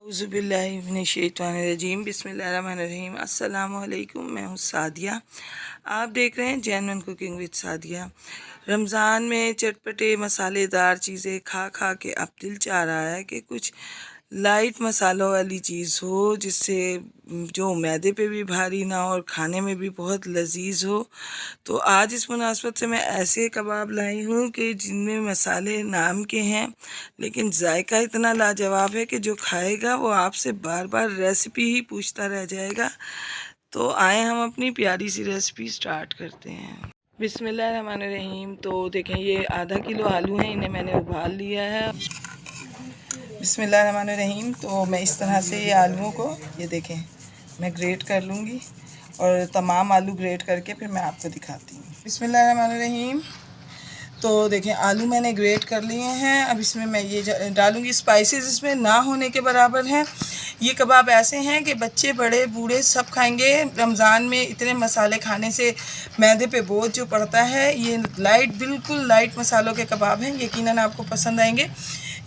औज़ुबिल्लाहिमिनश्शैतानिर्रजीम बिस्मिल्लाहिर्रहमानिर्रहीम। अस्सलामुअलैकुम, मैं हूँ सादिया। आप देख रहे हैं genuine cooking with Sadia. Ramzan में चटपटे मसालेदार चीज़ें खा खा के अब दिल चाह रहा है कि कुछ लाइट मसालों वाली चीज़ हो, जिससे जो मैदे पे भी भारी ना हो और खाने में भी बहुत लजीज हो। तो आज इस मुनासबत से मैं ऐसे कबाब लाई हूँ कि जिनमें मसाले नाम के हैं लेकिन जायका इतना लाजवाब है कि जो खाएगा वो आपसे बार बार रेसिपी ही पूछता रह जाएगा। तो आए हम अपनी प्यारी सी रेसिपी स्टार्ट करते हैं। बिस्मिल्लाहिर्रहमानिर्रहीम। तो देखें, ये आधा किलो आलू हैं, इन्हें मैंने उबाल लिया है। बिस्मिल्लाहिर्रहमानिर्रहीम। तो मैं इस तरह से ये आलूओं को, ये देखें, मैं ग्रेट कर लूँगी और तमाम आलू ग्रेट करके फिर मैं आपको दिखाती हूँ। बिस्मिल्लाहिर्रहमानिर्रहीम। तो देखें, आलू मैंने ग्रेट कर लिए हैं। अब इसमें मैं ये डालूँगी। स्पाइसेस इसमें ना होने के बराबर हैं। ये कबाब ऐसे हैं कि बच्चे बड़े बूढ़े सब खाएंगे। रमज़ान में इतने मसाले खाने से मैदे पे बोझ जो पड़ता है, ये लाइट, बिल्कुल लाइट मसालों के कबाब हैं। यकीनन आपको पसंद आएंगे।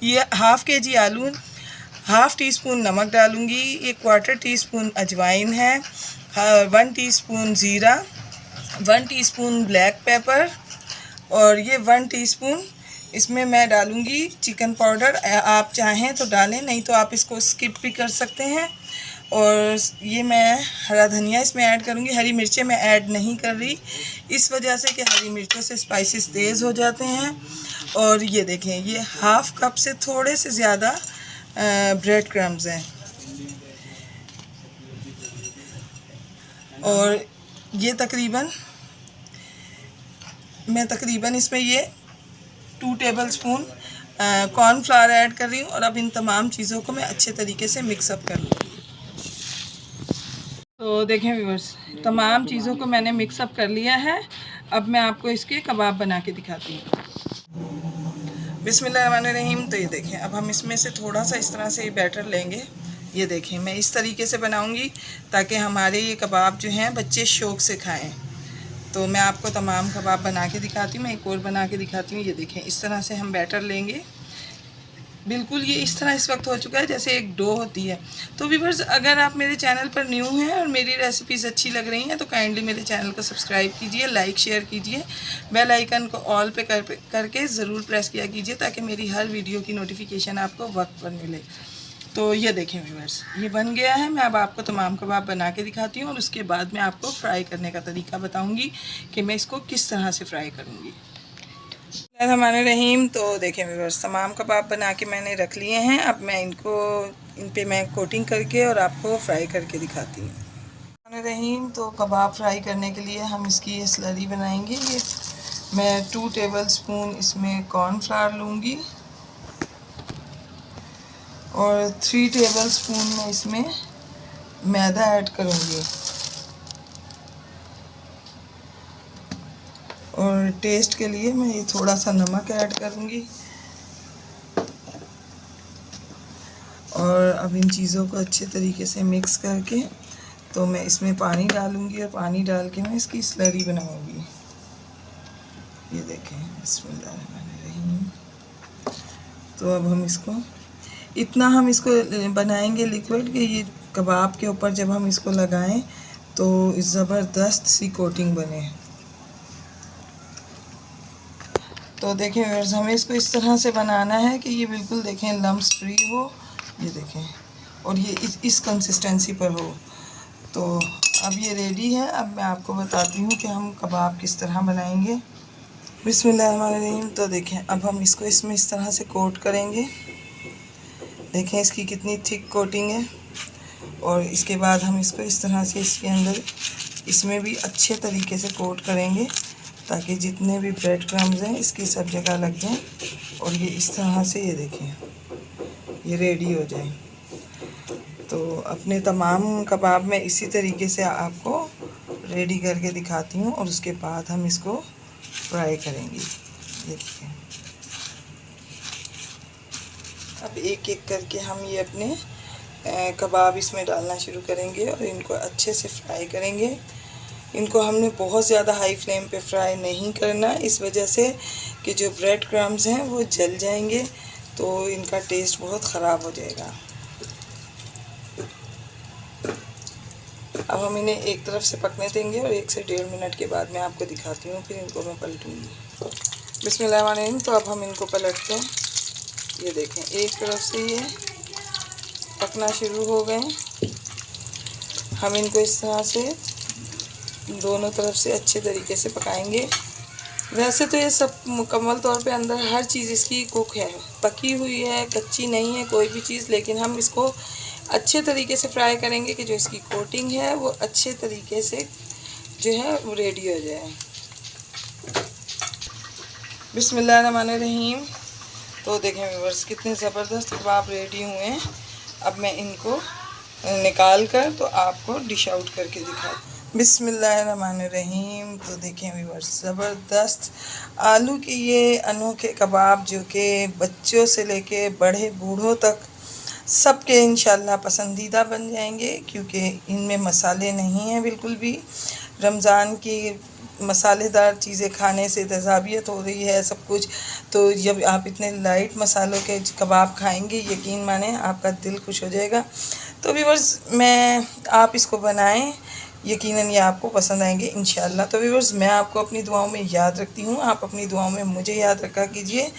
ये हाफ़ केजी आलू, हाफ़ टी स्पून नमक डालूँगी, 1/4 टीस्पून अजवाइन है, 1 टीस्पून ज़ीरा, 1 टीस्पून ब्लैक पेपर और ये 1 टीस्पून इसमें मैं डालूँगी चिकन पाउडर। आप चाहें तो डालें, नहीं तो आप इसको स्किप भी कर सकते हैं। और ये मैं हरा धनिया इसमें ऐड करूँगी। हरी मिर्चें मैं ऐड नहीं कर रही, इस वजह से कि हरी मिर्चों से स्पाइसेस तेज़ हो जाते हैं। और ये देखें, ये हाफ़ कप से थोड़े से ज़्यादा ब्रेड क्रम्स हैं। और ये तकरीबन इसमें ये 2 टेबलस्पून कॉर्नफ्लावर ऐड कर रही हूँ। और अब इन तमाम चीज़ों को मैं अच्छे तरीके से मिक्सअप कर लूँगी। तो देखें व्यूअर्स, तमाम चीज़ों को मैंने मिक्सअप कर लिया है। अब मैं आपको इसके कबाब बना के दिखाती हूँ। बिस्मिल्लाहिर्रहमानिर्रहीम। तो ये देखें, अब हम इसमें से थोड़ा सा इस तरह से बैटर लेंगे। ये देखें, मैं इस तरीके से बनाऊँगी ताकि हमारे ये कबाब जो हैं बच्चे शौक़ से खाएँ। तो मैं आपको तमाम कबाब बना के दिखाती हूँ। मैं एक और बना के दिखाती हूँ। ये देखें, इस तरह से हम बैटर लेंगे। बिल्कुल ये इस तरह इस वक्त हो चुका है जैसे एक डो होती है। तो व्यूअर्स, अगर आप मेरे चैनल पर न्यू हैं और मेरी रेसिपीज़ अच्छी लग रही हैं तो काइंडली मेरे चैनल को सब्सक्राइब कीजिए, लाइक शेयर कीजिए, बेल आइकन को ऑल पे करके ज़रूर प्रेस किया कीजिए ताकि मेरी हर वीडियो की नोटिफिकेशन आपको वक्त पर मिले। तो ये देखें व्यूअर्स, ये बन गया है। मैं अब आपको तमाम कबाब बना के दिखाती हूँ और उसके बाद मैं आपको फ्राई करने का तरीका बताऊँगी कि मैं इसको किस तरह से फ्राई करूँगी। बिस्मिल्लाहिर्रहमानिर्रहीम। तो देखें व्यूअर्स, तमाम कबाब बना के मैंने रख लिए हैं। अब मैं इन पे मैं कोटिंग करके और आपको फ्राई करके दिखाती हूँ। बिस्मिल्लाहिर्रहमानिर्रहीम। तो कबाब फ्राई करने के लिए हम इसकी ये स्लरी बनाएंगे। ये मैं 2 टेबलस्पून इसमें कॉर्नफ्लावर लूँगी और 3 टेबलस्पून में इसमें मैदा ऐड करूँगी और टेस्ट के लिए मैं ये थोड़ा सा नमक ऐड करूँगी। और अब इन चीज़ों को अच्छे तरीके से मिक्स करके तो मैं इसमें पानी डालूँगी और पानी डाल के मैं इसकी स्लरी बनाऊँगी। ये देखें, बिस्मिल्लाहिर्रहमानिर्रहीम। तो अब हम इसको बनाएंगे लिक्विड कि ये कबाब के ऊपर जब हम इसको लगाएं तो ज़बरदस्त सी कोटिंग बने। तो देखें व्यूअर्स, हमें इसको इस तरह से बनाना है कि ये बिल्कुल देखें लम्स फ्री हो। ये देखें, और ये इस कंसिस्टेंसी पर हो। तो अब ये रेडी है। अब मैं आपको बताती हूँ कि हम कबाब किस तरह बनाएंगे। बिस्मिल्लाहिर्रहमानिर्रहीम। तो देखें, अब हम इसको इसमें इस तरह से कोट करेंगे। देखें इसकी कितनी थिक कोटिंग है। और इसके बाद हम इसको इस तरह से इसके अंदर इसमें भी अच्छे तरीके से कोट करेंगे ताकि जितने भी ब्रेड क्रम्स हैं इसकी सब जगह लग जाएं। और ये इस तरह से, ये देखें, ये रेडी हो जाए। तो अपने तमाम कबाब में इसी तरीके से आपको रेडी करके दिखाती हूँ और उसके बाद हम इसको फ्राई करेंगे। देखिए, अब एक एक करके हम ये अपने कबाब इसमें डालना शुरू करेंगे और इनको अच्छे से फ्राई करेंगे। इनको हमने बहुत ज़्यादा हाई फ्लेम पे फ्राई नहीं करना, इस वजह से कि जो ब्रेड क्रम्स हैं वो जल जाएंगे तो इनका टेस्ट बहुत ख़राब हो जाएगा। अब हम इन्हें एक तरफ से पकने देंगे और 1 से 1.5 मिनट के बाद मैं आपको दिखाती हूँ, फिर इनको मैं पलटूँगी। बिस्मिल्लाहिर्रहमानिर्रहीम। तो अब हम इनको पलटते हैं। ये देखें, एक तरफ से ये पकना शुरू हो गए। हम इनको इस तरह से दोनों तरफ से अच्छे तरीके से पकाएंगे। वैसे तो ये सब मुकम्मल तौर पे अंदर हर चीज़ इसकी कुक है, पकी हुई है, कच्ची नहीं है कोई भी चीज़, लेकिन हम इसको अच्छे तरीके से फ्राई करेंगे कि जो इसकी कोटिंग है वो अच्छे तरीके से जो है वो रेडी हो जाए। बिस्मिल्लाहिर्रहमानिर्रहीम। तो देखें व्यूअर्स, कितने ज़बरदस्त कबाब रेडी हुए हैं। अब मैं इनको निकाल कर तो आपको डिश आउट करके दिखाती हूँ। बिस्मिल्लाहिर्रहमानिर्रहीम। तो देखें व्यूअर्स, ज़बरदस्त आलू के ये अनोखे कबाब जो कि बच्चों से लेके बड़े बूढ़ों तक सबके इंशाल्लाह पसंदीदा बन जाएंगे, क्योंकि इनमें मसाले नहीं हैं बिल्कुल भी। रमज़ान की मसालेदार चीज़ें खाने से तेज़ाबियत हो रही है सब कुछ, तो जब आप इतने लाइट मसालों के कबाब खाएंगे, यकीन माने आपका दिल खुश हो जाएगा। तो व्यूअर्स, आप इसको बनाएं, यकीनन ये आपको पसंद आएंगे इंशाल्लाह। तो व्यूअर्स, मैं आपको अपनी दुआओं में याद रखती हूँ, आप अपनी दुआओं में मुझे याद रखा कीजिए।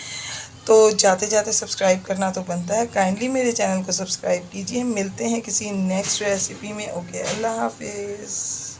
तो जाते जाते सब्सक्राइब करना तो बनता है, काइंडली मेरे चैनल को सब्सक्राइब कीजिए। मिलते हैं किसी नेक्स्ट रेसिपी में। ओके, अल्लाह हाफिज़।